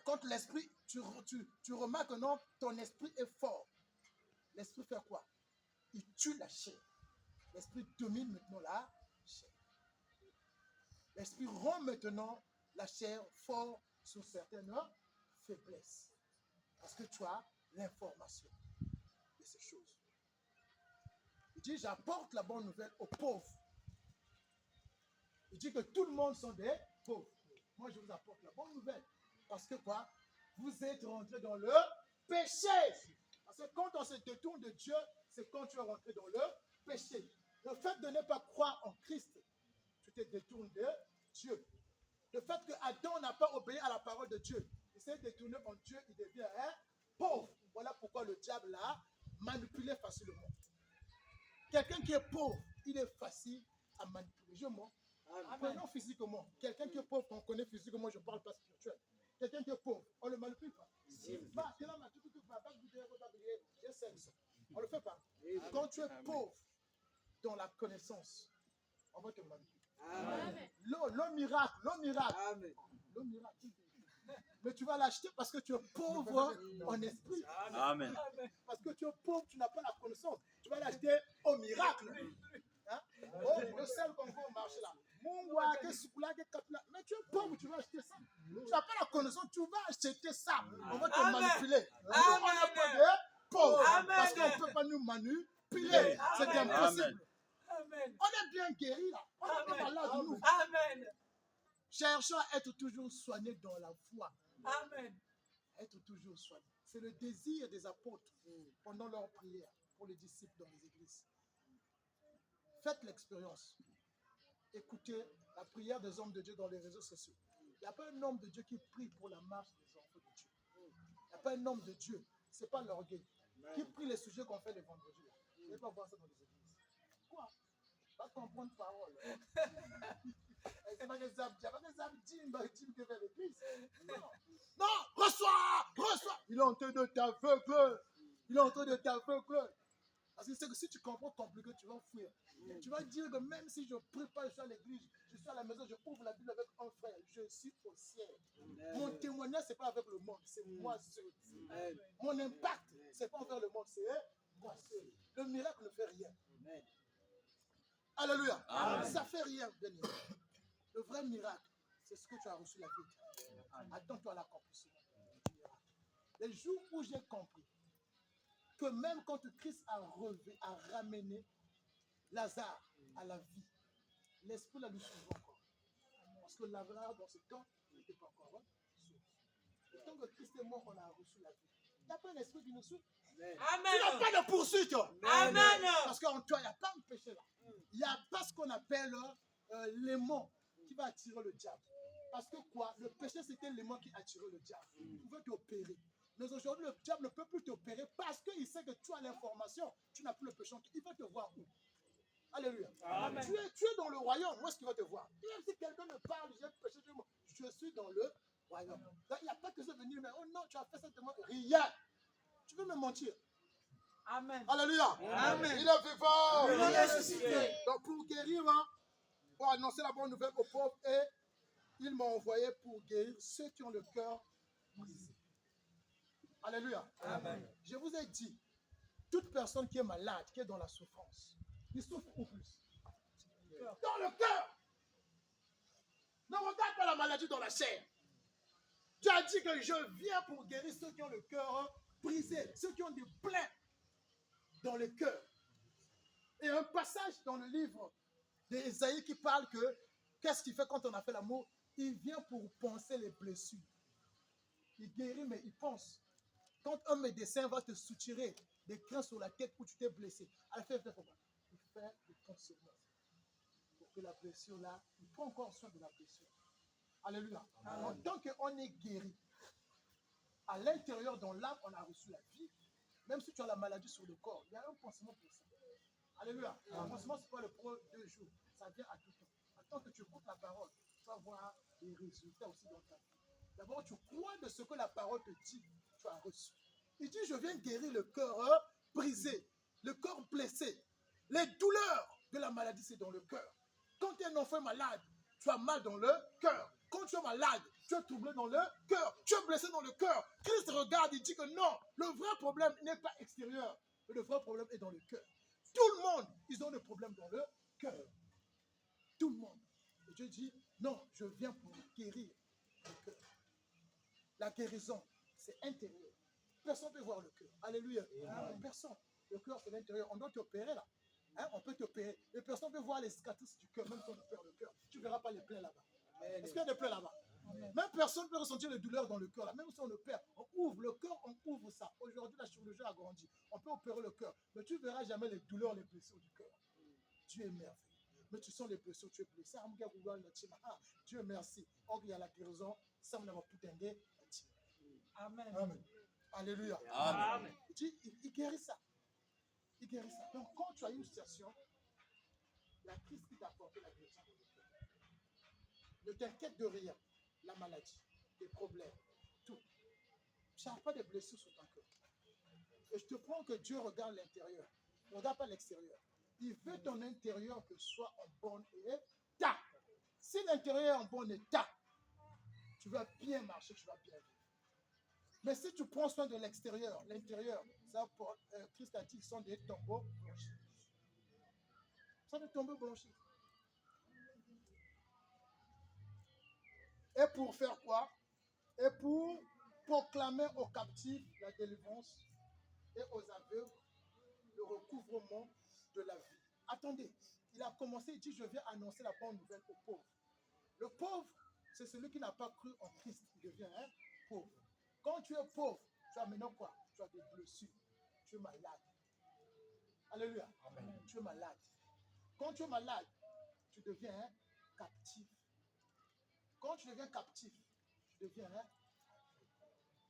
Quand l'esprit, tu remarques que non, ton esprit est fort. L'esprit fait quoi? Il tue la chair. L'esprit domine maintenant la chair. L'esprit rend maintenant la chair fort sur certaines faiblesses. Parce que tu as l'information de ces choses. Il dit, j'apporte la bonne nouvelle aux pauvres. Il dit que tout le monde sont des pauvres. Moi, je vous apporte la bonne nouvelle. Parce que quoi? Vous êtes rentrés dans le péché. Parce que quand on se détourne de Dieu, c'est quand tu es rentré dans le péché. Le fait de ne pas croire en Christ, tu te détournes de Dieu. Le fait que Adam n'a pas obéi à la parole de Dieu, il s'est détourné en Dieu, il devient pauvre. Voilà pourquoi le diable l'a manipulé facilement. Quelqu'un qui est pauvre, il est facile à manipuler. Je mens. Prenons physiquement. Quelqu'un qui est pauvre, on connaît physiquement, je ne parle pas spirituel. Quelqu'un qui est pauvre, on ne le manipule pas. On ne le fait pas. Quand tu es pauvre dans la connaissance, on va te manipuler. L'eau miracle. L'eau miracle. Mais tu vas l'acheter parce que tu es pauvre en esprit. Amen. Parce que tu es pauvre, tu n'as pas la connaissance. Tu vas l'acheter au miracle. Hein? Oh, le sel qu'on voit au marché là. Mais tu es pauvre, tu vas acheter ça. Tu n'as pas la connaissance, tu vas acheter ça. On va te manipuler. On n'a pas de pauvres. Parce qu'on ne peut pas nous manipuler. C'est impossible. Amen. On est bien guéri là. On n'est pas malade de nous. Amen. Cherchons à être toujours soignés dans la foi. Amen. Être toujours soigné. C'est le désir des apôtres pendant leur prière pour les disciples dans les églises. Faites l'expérience. Écoutez la prière des hommes de Dieu dans les réseaux sociaux. Il n'y a pas un homme de Dieu qui prie pour la marche des enfants de Dieu. Il n'y a pas un homme de Dieu. Ce n'est pas l'orgueil. Qui prie les sujets qu'on fait les vendredis. Vous n'allez pas voir ça dans les églises. Quoi? Pas comprendre parole. Non, reçois. Il est en train de t'aveugler. Parce que c'est que si tu comprends compliqué, tu vas fuir. Tu vas dire que même si je ne prie pas, je suis à l'église, je suis à la maison, je ouvre la Bible avec un frère, je suis au ciel. Mon témoignage, ce n'est pas avec le monde, c'est moi seul. Mon impact, ce n'est pas envers le monde, c'est moi seul. Le miracle ne fait rien. Alléluia. Amen. Ça ne fait rien, bien aimé. Le vrai miracle, c'est ce que tu as reçu la vie. Attends-toi à l'accomplissement du miracle. Les jours où j'ai compris que même quand Christ a ramené Lazare à la vie, l'esprit l'a lui suivi encore. Parce que Lazare, dans ce temps, n'était pas encore sauvé. Le temps que Christ est mort, on a reçu la vie. Il n'y a pas un esprit qui nous suit. Amen. Tu n'as pas de poursuite. Amen. Parce qu'en toi, il n'y a pas de péché là. Il n'y a pas ce qu'on appelle l'aimant qui va attirer le diable. Parce que quoi? Le péché, c'était l'aimant qui attirait le diable. Il pouvait t'opérer. Mais aujourd'hui, le diable ne peut plus t'opérer parce qu'il sait que tu as l'information. Tu n'as plus le péché. Il va te voir où? Alléluia. Tu es dans le royaume. Où est-ce qu'il va te voir? Même si quelqu'un me parle, j'ai péché, je suis dans le royaume. Donc, il n'y a pas que ça venir, mais oh non, tu as fait ça, rien. Tu veux me mentir? Amen. Alléluia. Amen. Il est vivant. Il est ressuscité. Donc pour guérir, pour annoncer la bonne nouvelle aux pauvres, et il m'a envoyé pour guérir ceux qui ont le cœur brisé. Alléluia. Amen. Je vous ai dit, toute personne qui est malade, qui est dans la souffrance, il souffre au plus. Dans le cœur. Ne regarde pas la maladie dans la chair. Tu as dit que je viens pour guérir ceux qui ont le cœur brisé, ceux qui ont des plaies dans le cœur. Et un passage dans le livre d'Ésaïe qui parle que qu'est-ce qu'il fait quand on a fait l'amour? Il vient pour penser les blessures. Il guérit, mais il pense. Quand un médecin va te soutirer des crins sur la tête où tu t'es blessé, il fait quoi? Il fait des conséquences. Pour que la blessure là, il prend encore soin de la blessure. Alléluia. En tant qu'on est guéri, à l'intérieur, dans l'âme, on a reçu la vie. Même si tu as la maladie sur le corps, il y a un pansement pour ça. Alléluia. Le pansement, ce n'est pas le pro 2 jours. Ça vient à tout temps. Tant que tu écoutes la parole, tu vas voir des résultats aussi dans ta vie. D'abord, tu crois de ce que la parole te dit, tu as reçu. Il dit, je viens guérir le cœur brisé, le corps blessé. Les douleurs de la maladie, c'est dans le cœur. Quand tu es un enfant malade, tu as mal dans le cœur. Quand tu es malade, Tu es troublé dans le cœur. Tu es blessé dans le cœur. Christ regarde, il dit que non, le vrai problème n'est pas extérieur, mais le vrai problème est dans le cœur. Tout le monde, ils ont des problèmes dans le cœur. Tout le monde. Et Dieu dit, non, je viens pour guérir le cœur. La guérison, c'est intérieur. Personne ne peut voir le cœur. Alléluia. Amen. Personne. Le cœur, c'est l'intérieur. On doit t'opérer là. Hein? On peut t'opérer. Et personne ne peut voir les cicatrices du cœur, même si on opère le cœur. Tu ne verras pas les plaies là-bas. Est-ce qu'il y a des plaies là-bas? Même personne ne peut ressentir les douleurs dans le cœur. Là. Même si on opère, on ouvre le cœur, on ouvre ça. Aujourd'hui, la chirurgie a grandi. On peut opérer le cœur. Mais tu ne verras jamais les douleurs, les blessures du cœur. Dieu est merveilleux. Mais tu sens les blessures, tu es blessé. Dieu merci. Or, il y a la guérison. Ça, on a tout un. Amen. Amen. Alléluia. Amen. Il guérit ça. Il guérit ça. Donc, quand tu as une situation, la crise qui t'a apporté la guérison, ne t'inquiète de rien. La maladie, les problèmes, tout. Tu n'as pas de blessures sur ton cœur. Et je te prends que Dieu regarde l'intérieur. Il ne regarde pas l'extérieur. Il veut ton intérieur que soit en bon état. Si l'intérieur est en bon état, tu vas bien marcher, tu vas bien vivre. Mais si tu prends soin de l'extérieur, l'intérieur, ça, Christ a dit qu'ils sont des tombeaux blanchis. Ce sont des tombeaux blanchis. Et pour faire quoi? Et pour proclamer aux captifs la délivrance et aux aveugles le recouvrement de la vie. Attendez, il a commencé, il dit, je viens annoncer la bonne nouvelle aux pauvres. Le pauvre, c'est celui qui n'a pas cru en Christ, il devient pauvre. Quand tu es pauvre, tu as maintenant quoi? Tu as des blessures, tu es malade. Alléluia. Amen. Tu es malade. Quand tu es malade, tu deviens captif. Quand tu deviens captif, tu deviens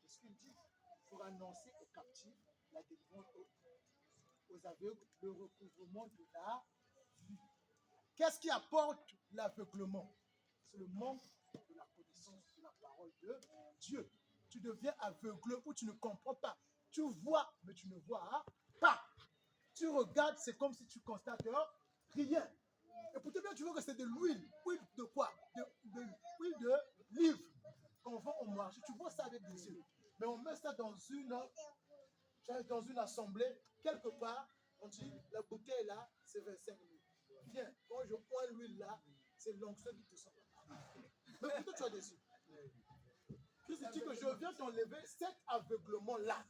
c'est ce qu'il dit, pour annoncer aux captifs la délivrance aux aveugles, le recouvrement de la vue. Qu'est-ce qui apporte l'aveuglement? C'est le manque de la connaissance de la parole de Dieu. Tu deviens aveugle ou tu ne comprends pas. Tu vois, mais tu ne vois pas. Tu regardes, c'est comme si tu constates rien. Et pour te dire, tu vois que c'est de l'huile. Huile de quoi? Huile de livre qu'on vend au marché. Tu vois ça avec des yeux. Mais on met ça dans une assemblée, quelque part, on dit, la bouteille là, c'est 25 000. Viens, quand je prends l'huile là, c'est l'onction qui te sort. Mais pourquoi tu as des yeux? Christ dit que je viens t'enlever cet aveuglement-là.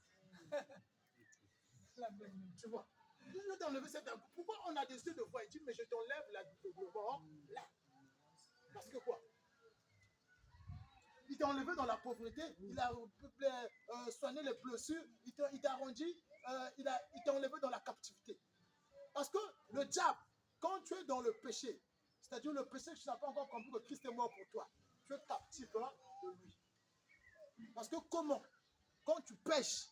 Tu vois? Je viens t'enlever cet aveuglement. Pourquoi on a des yeux de voir? Il dit, mais je t'enlève l'aveuglement là. Parce que quoi? Il t'a enlevé dans la pauvreté, il a soigné les blessures, il t'a arrondi, il t'a enlevé dans la captivité. Parce que le diable, quand tu es dans le péché, c'est-à-dire le péché que tu n'as pas encore compris que Christ est mort pour toi, tu es captif de lui. Parce que comment? Quand tu pêches,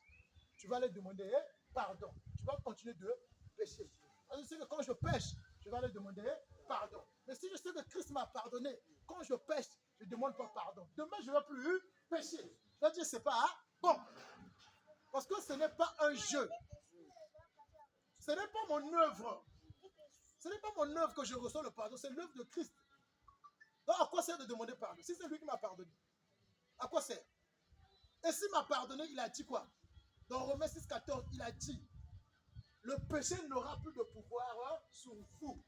tu vas aller demander pardon. Tu vas continuer de pécher. Parce que je sais que quand je pêche, je vais aller demander pardon. Mais si je sais que Christ m'a pardonné, quand je pêche, je ne demande pas pardon. Demain, je ne vais plus pécher. Je vais dire, c'est pas bon. Parce que ce n'est pas un jeu. Ce n'est pas mon œuvre. Ce n'est pas mon œuvre que je reçois le pardon, c'est l'œuvre de Christ. Donc, à quoi sert de demander pardon? Si c'est lui qui m'a pardonné, à quoi sert? Et s'il m'a pardonné, il a dit quoi? Dans Romains 6,14, il a dit, le péché n'aura plus de pouvoir sur vous.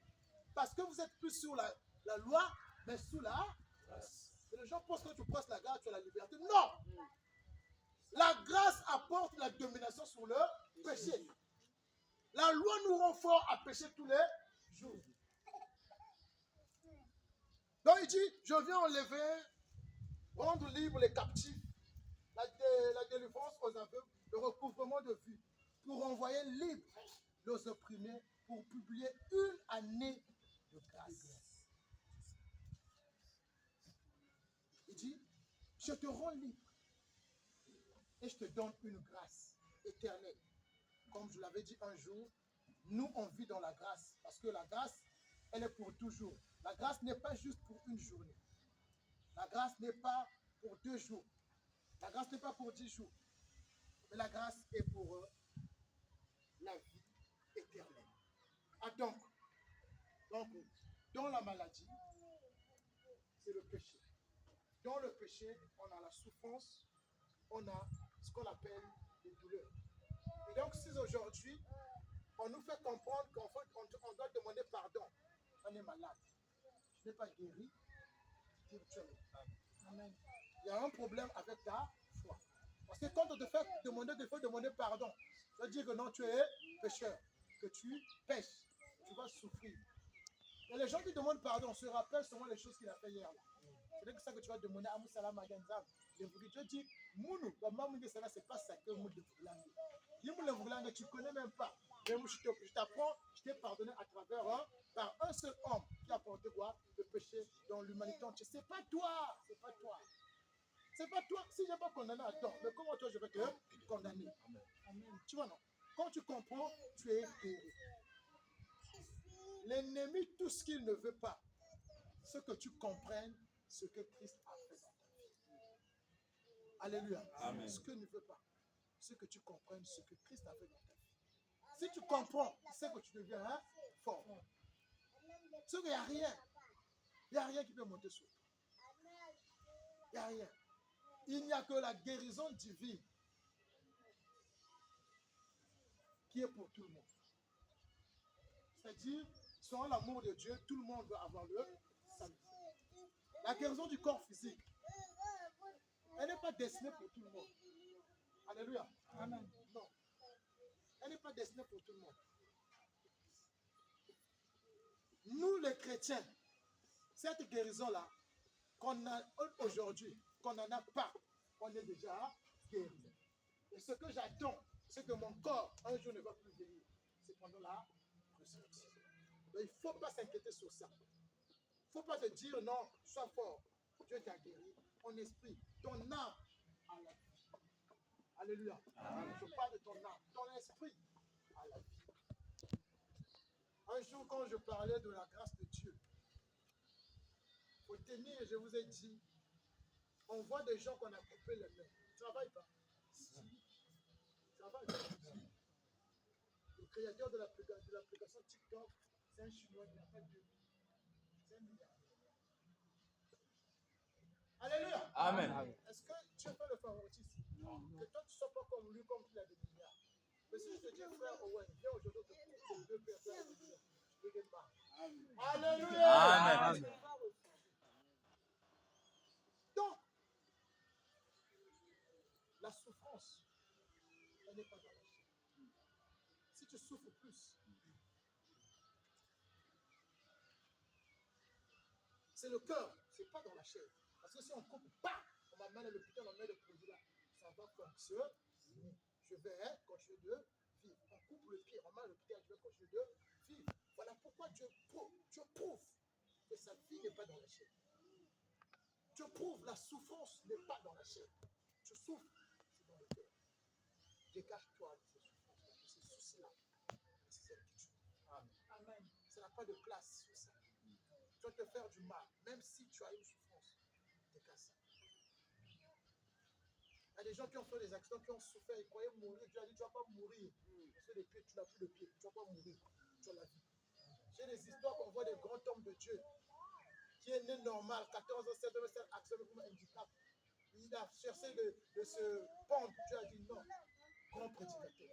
Parce que vous êtes plus sur la loi, mais sous la grâce. Et les gens pensent que tu presses la grâce, tu as la liberté. Non! La grâce apporte la domination sur le péché. La loi nous rend fort à pécher tous les jours. Donc il dit, je viens enlever, rendre libre les captifs, la délivrance aux aveugles, le recouvrement de vue, pour envoyer libre les opprimés, pour publier une année de grâce. Il dit, je te rends libre et je te donne une grâce éternelle. Comme je l'avais dit un jour, nous on vit dans la grâce, parce que la grâce, elle est pour toujours. La grâce n'est pas juste pour une journée. La grâce n'est pas pour 2 jours. La grâce n'est pas pour 10 jours. Mais la grâce est pour la vie éternelle. Ah, donc, dans la maladie, c'est le péché. Dans le péché, on a la souffrance, on a ce qu'on appelle les douleurs. Et donc, si aujourd'hui, on nous fait comprendre qu'en fait, on doit demander pardon, on est malade. Tu n'es pas guéri spirituellement. Amen. Il y a un problème avec ta foi. Parce que quand on te fait demander, il faut demander pardon. Ça veut dire que non, tu es pécheur, que tu pêches, tu vas souffrir. Et les gens qui demandent pardon se rappellent seulement les choses qu'il a fait hier. C'est ça que tu vas demander à Moussala Maganzam. Dieu dit, Mounou, c'est pas ça que Mounou de tu ne connais même pas. Mais je t'apprends, je t'ai pardonné à travers par un seul homme qui a porté quoi? Le péché dans l'humanité entière. C'est pas toi, c'est pas toi. C'est pas toi. Si je n'ai pas condamné Adam, mais comment toi je vais te condamner? Amen. Tu vois, non? Quand tu comprends, tu es guéri. L'ennemi, tout ce qu'il ne veut pas, c'est que tu comprennes ce que Christ a fait dans ta vie. Alléluia. Amen. Ce que ne veut pas, c'est que tu comprennes ce que Christ a fait dans ta vie. Si tu comprends, c'est que tu deviens fort. C'est qu'il n'y a rien. Il n'y a rien qui peut monter sur toi. Il n'y a rien. Il n'y a que la guérison divine qui est pour tout le monde. C'est-à-dire, selon l'amour de Dieu, tout le monde veut avoir le salut. La guérison du corps physique, elle n'est pas destinée pour tout le monde. Alléluia. Amen. Non. Elle n'est pas destinée pour tout le monde. Nous, les chrétiens, cette guérison-là, qu'on a aujourd'hui, qu'on n'en a pas, on est déjà guéri. Et ce que j'attends, c'est que mon corps, un jour, ne va plus vieillir. C'est pendant la résurrection. Mais il ne faut pas s'inquiéter sur ça. Il ne faut pas te dire, non, sois fort. Dieu t'a guéri. Ton esprit, ton âme à la vie. Alléluia. Amen. Je parle de ton âme, ton esprit à la vie. Un jour, quand je parlais de la grâce de Dieu, il faut tenir, je vous ai dit, on voit des gens qu'on a coupé les mains. Ça travaille pas. Ça va. Le créateur de l'application TikTok, c'est un Chinois qui n'a pas de. C'est un milliard. Alléluia. Amen. Est-ce que Dieu fait le favoritisme? Que toi, tu ne sois pas comme lui, comme il a des milliards. Mais si je te dis, frère Owen, viens aujourd'hui te couper deux personnes, je ne te pas. Alléluia. Amen. Donc, la souffrance, elle n'est pas dans la chair. Si tu souffres plus, c'est le cœur, c'est pas dans la chair. Parce que si on coupe, on m'amène à l'hôpital, on met le produit là, ça va fonctionner. Je vais continuer de vivre. On coupe le pied, on met à l'hôpital, je vais continuer de vivre. Voilà pourquoi Dieu prouve que sa vie n'est pas dans la chair. Dieu prouve la souffrance n'est pas dans la chair. Tu souffres, c'est dans le cœur. Dégage-toi de ces souffrances-là, de ces soucis-là, de ces habitudes. Amen. Ça n'a pas de place sur ça. Tu vas te faire du mal, même si tu as une souffrance. Dégage ça. Il y a des gens qui ont fait des accidents, qui ont souffert, ils croyaient mourir. Dieu a dit, tu ne vas pas mourir. Parce que les pieds, tu n'as plus de pieds. Tu ne vas pas mourir. Tu as la vie. J'ai des histoires qu'on voit des grands hommes de Dieu qui est né normal, 14 ans, 16 ans, 7 accident comme un handicap. Il a cherché de se pendre. Dieu a dit non. Grand prédicateur.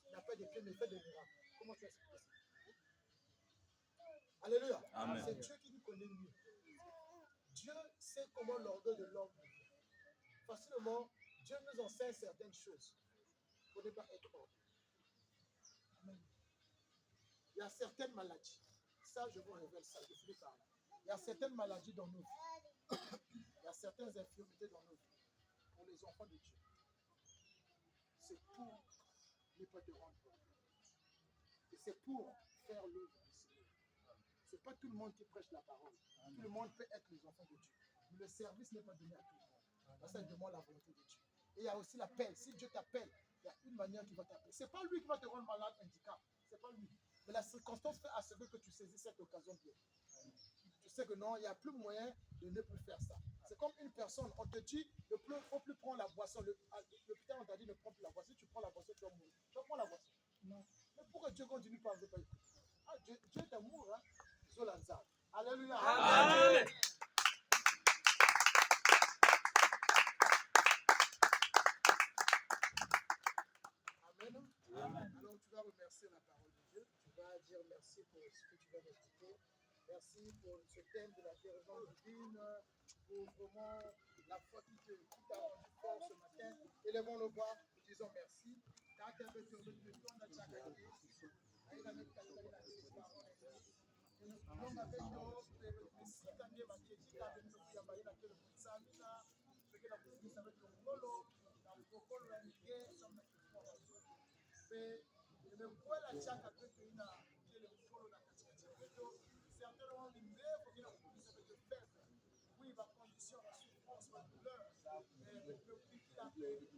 Il n'a pas de pieds, mais il fait des miracles. Comment tu expliques ça? Alléluia. Amen. C'est Dieu qui nous connaît mieux. Dieu sait comment l'orgueil de l'homme vient. Facilement, Dieu nous enseigne certaines choses pour ne pas être ordre. Amen. Il y a certaines maladies. Ça, je vous révèle ça. Je finis par là. Il y a certaines maladies dans nos vies. Il y a certaines infirmités dans nos vies. Pour les enfants de Dieu. C'est pour ne pas te rendre compte. Et c'est pour faire l'œuvre du Seigneur. Ce n'est pas tout le monde qui prêche la parole. Amen. Tout le monde peut être les enfants de Dieu. Mais le service n'est pas donné à tout le monde. Parce que ça demande la volonté de Dieu. Et il y a aussi l'appel. Si Dieu t'appelle, il y a une manière qu'il va t'appeler. Ce n'est pas lui qui va te rendre malade, handicap. Ce n'est pas lui. Mais la circonstance fait à ce que tu saisis cette occasion bien. Tu sais que non, il n'y a plus moyen de ne plus faire ça. C'est comme une personne, on te dit, il ne faut plus prendre la boisson. L'hôpital, on t'a dit, ne prends plus la boisson. Si tu prends la boisson, tu vas mourir. Tu vas prendre la boisson. Non. Mais pourquoi Dieu continue par ne pas écouter? Ah, Dieu t'amour, hein? Zolanza. Alléluia. Amen. bénissez la parole de Dieu. Tu vas dire merci pour ce que tu viens d'expliquer. Merci pour ce thème de la guérison divine, pour vraiment la foi qui t'a rendu fort ce matin. Élevons nos voix, disons merci. Oui, ma condition, ma souffrance, ma douleur, le prix qu'il a payé,